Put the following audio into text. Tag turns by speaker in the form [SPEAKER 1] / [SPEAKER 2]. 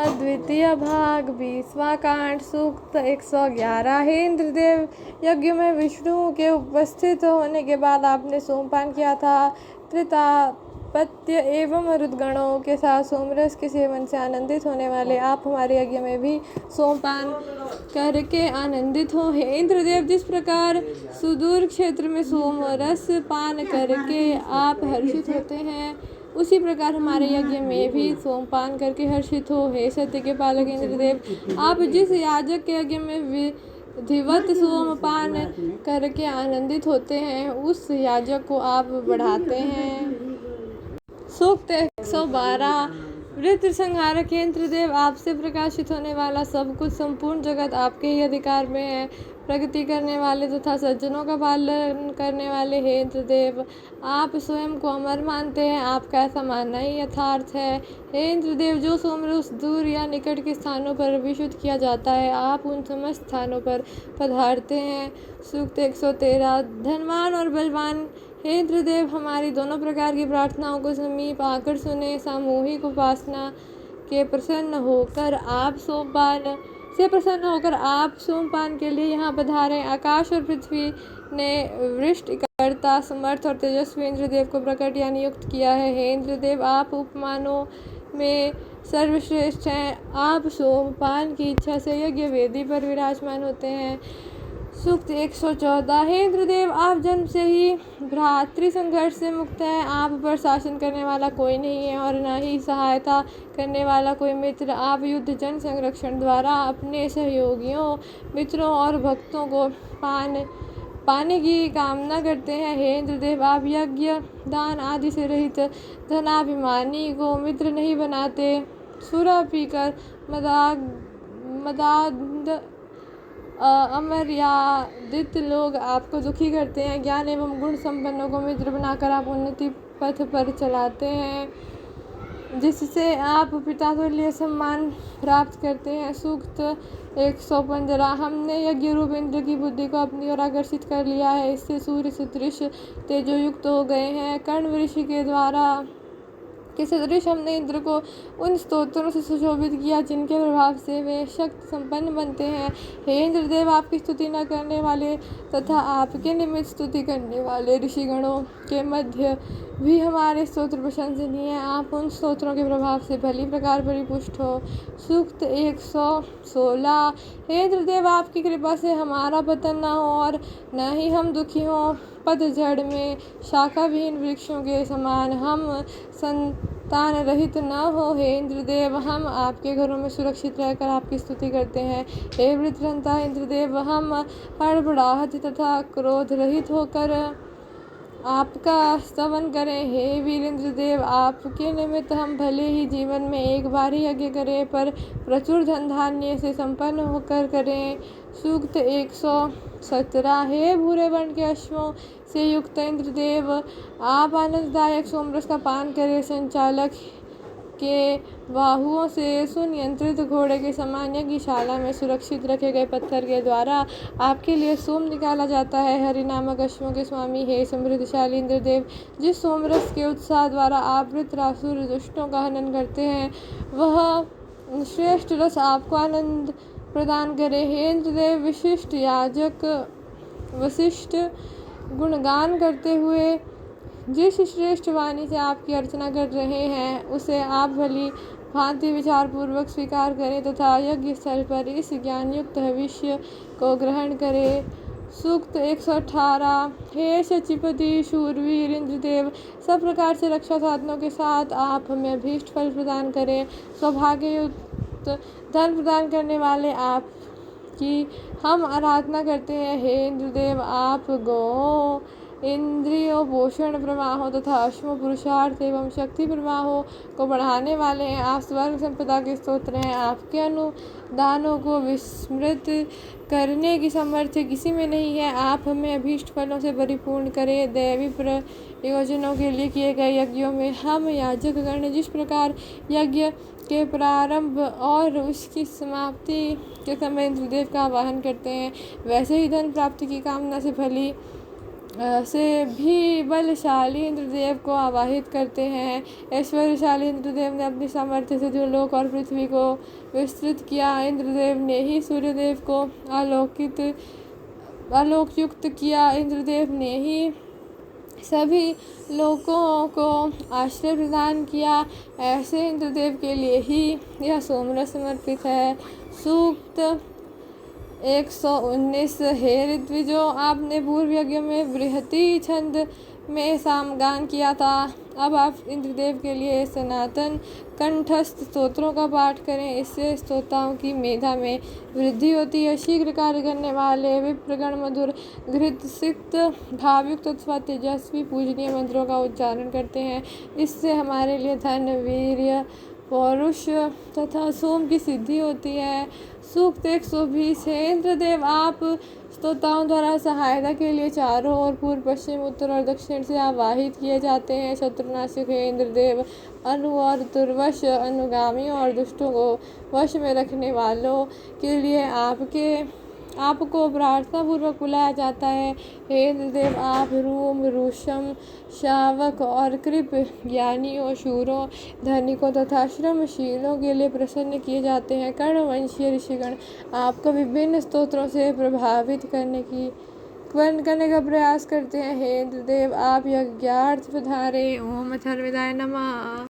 [SPEAKER 1] द्वितीय भाग 20वां कांड सूक्त 111। हे इंद्रदेव, यज्ञ में विष्णु के उपस्थित होने के बाद आपने सोमपान किया था। त्रितापत्य एवं रुद्रगणों के साथ सोमरस के सेवन से आनंदित होने वाले आप हमारे यज्ञ में भी सोमपान करके आनंदित हो। हे इंद्रदेव, जिस प्रकार सुदूर क्षेत्र में सोमरस पान करके आप हर्षित होते हैं, उसी प्रकार हमारे यज्ञ में भी सोमपान करके हर्षित हो। हे सत्य के पालक इंद्रदेव, आप जिस याजक के यज्ञ में विधिवत सोमपान करके आनंदित होते हैं, उस याजक को आप बढ़ाते हैं। सूक्त 112। वृत्र संहारक इंद्रदेव, आपसे प्रकाशित होने वाला सब कुछ, संपूर्ण जगत आपके ही अधिकार में है। प्रगति करने वाले तथा सज्जनों का पालन करने वाले हे इंद्रदेव, आप स्वयं को अमर मानते हैं। आपका ऐसा मानना ही यथार्थ है। हे इंद्रदेव, जो सोमरस दूर या निकट के स्थानों पर विशुद्ध किया जाता है, आप उन समस्त स्थानों पर पधारते हैं। सूक्त 113। धनवान और बलवान हे इंद्रदेव, हमारी दोनों प्रकार की प्रार्थनाओं को समीप आकर सुने। सामूहिक उपासना के प्रसन्न होकर आप सोमपान के लिए यहाँ पधारें। आकाश और पृथ्वी ने वृष्टि करता समर्थ और तेजस्वी इंद्रदेव को प्रकट या नियुक्त किया है। हे इंद्रदेव, आप उपमानों में सर्वश्रेष्ठ हैं। आप सोमपान की इच्छा से यज्ञ वेदी पर विराजमान होते हैं। सूक्त 114। हे इंद्रदेव, आप जन्म से ही भ्रातृ संघर्ष से मुक्त हैं। आप पर शासन करने वाला कोई नहीं है और न ही सहायता करने वाला कोई मित्र। आप युद्ध जन संरक्षण द्वारा अपने सहयोगियों, मित्रों और भक्तों को पाने की कामना करते हैं। हे इंद्रदेव, आप यज्ञ दान आदि से रहित धनाभिमानी को मित्र नहीं बनाते। सुरा पीकर मदान्ध अमर्यादित लोग आपको दुखी करते हैं। ज्ञान एवं गुण संपन्नों को मित्र बनाकर आप उन्नति पथ पर चलाते हैं, जिससे आप पिता तुल्य सम्मान प्राप्त करते हैं। सूक्त 115। हमने यज्ञ रूप इंद्र की बुद्धि को अपनी ओर आकर्षित कर लिया है। इससे सूर्य सदृश तेजोयुक्त हो गए हैं। कर्ण ऋषि के द्वारा के सदृश हमने इंद्र को उन स्तोत्रों से सुशोभित किया जिनके प्रभाव से वे शक्ति संपन्न बनते हैं। हे इंद्रदेव, आपकी स्तुति न करने वाले तथा आपके निमित्त स्तुति करने वाले ऋषिगणों के मध्य भी हमारे स्तोत्र प्रशंसनीय हैं। आप उन स्तोत्रों के प्रभाव से भली प्रकार परिपुष्ट हो। सूक्त 116। हे इंद्रदेव, आपकी कृपा से हमारा पतन न हो और न ही हम दुखी हों। पतझड़ में शाखाविहीन वृक्षों के समान हम संतान रहित न हो। हे इंद्रदेव, हम आपके घरों में सुरक्षित रहकर आपकी स्तुति करते हैं। हे वृत्रहंता इंद्रदेव, हम हड़बड़ाहट तथा क्रोध रहित होकर आपका स्तवन करें। हे वीर इंद्रदेव, आपके निमित्त हम भले ही जीवन में एक बार ही यज्ञ करें, पर प्रचुर धन धान्य से संपन्न होकर करें। सूक्त 117। हे भूरे वर्ण के अश्वों से युक्त इंद्रदेव, आप आनंददायक सोमरस का पान करें। संचालक के बाहुओं से सुनियंत्रित घोड़े के समान यज्ञशाला में सुरक्षित रखे गए पत्थर के द्वारा आपके लिए सोम निकाला जाता है। हरि नामक अश्वों के स्वामी हे समृद्धशाली इंद्रदेव, जिस सोमरस के उत्साह द्वारा आप वृत्रासुर दुष्टों का हनन करते हैं, वह श्रेष्ठ रस आपको आनंद प्रदान करे। हे इंद्रदेव, विशिष्ट याजक वशिष्ठ गुणगान करते हुए जिस श्रेष्ठ वाणी से आपकी अर्चना कर रहे हैं, उसे आप भली भांति विचार पूर्वक स्वीकार करें तथा यज्ञ स्थल पर इस ज्ञानयुक्त भविष्य को ग्रहण करें। सूक्त 118। हे शचीपति शूरवीर इंद्रदेव, सब प्रकार से रक्षा साधनों के साथ आप हमें अभीष्ट फल प्रदान करें। सौभाग्ययुक्त धन प्रदान करने वाले आप की हम आराधना करते हैं। हे इंद्रदेव, आप गौओं, इंद्रियों, पोषण प्रवाहों तथा अश्वों, पुरुषार्थ एवं शक्ति प्रवाहों को बढ़ाने वाले हैं। आप स्वर्ग संपदा के स्तोत्र हैं। आपके अनुदानों को विस्मृत करने की सामर्थ्य किसी में नहीं है। आप हमें अभीष्ट फलों से परिपूर्ण करें। दैवी प्रयोजनों के लिए किए गए यज्ञों में हम याजक गण जिस प्रकार यज्ञ के प्रारंभ और उसकी समाप्ति के समय इंद्रदेव का आवाहन करते हैं, वैसे ही धन प्राप्ति की कामना से भली से भी बलशाली इंद्रदेव को आवाहित करते हैं। ऐश्वर्यशाली इंद्रदेव ने अपनी सामर्थ्य से जो लोक और पृथ्वी को विस्तृत किया। इंद्रदेव ने ही सूर्यदेव को आलोकयुक्त किया। इंद्रदेव ने ही सभी लोगों को आश्रय प्रदान किया। ऐसे इंद्रदेव के लिए ही यह सोमरस समर्पित है। सूक्त 119। हे ऋत्विजों, आपने पूर्व यज्ञ में बृहति छंद में सामगान किया था। अब आप इंद्रदेव के लिए सनातन कंठस्थ स्तोत्रों का पाठ करें। इससे स्तोताओं की मेधा में वृद्धि होती है। शीघ्र कार्य करने वाले विप्रगण मधुर घृतसिक्त भावयुक्त अथवा तेजस्वी पूजनीय मंत्रों का उच्चारण करते हैं। इससे हमारे लिए धन, वीर्य, पौरुष तथा सोम की सिद्धि होती है। सूक्त 120 है। इंद्रदेव, आप स्तोताओं द्वारा सहायता के लिए चारों ओर पूर्व, पश्चिम, उत्तर और दक्षिण से आवाहित किए जाते हैं। शत्रुनाशक है इंद्रदेव, अनु और दुर्वश अनुगामियों और दुष्टों को वश में रखने वालों के लिए आपको प्रार्थना पूर्वक बुलाया जाता है। हे इंद्रदेव, आप रूम, रूषम, शावक और कृप ज्ञानियों, शूरों, धनिकों तथा श्रमशीलों के लिए प्रसन्न किए जाते हैं। कर्णवंशीय ऋषिगण आपको विभिन्न स्तोत्रों से प्रभावित करने का प्रयास करते हैं। हे इंद्रदेव, आप यज्ञार्थ पधारे। ओम अथर्वणाय नमः।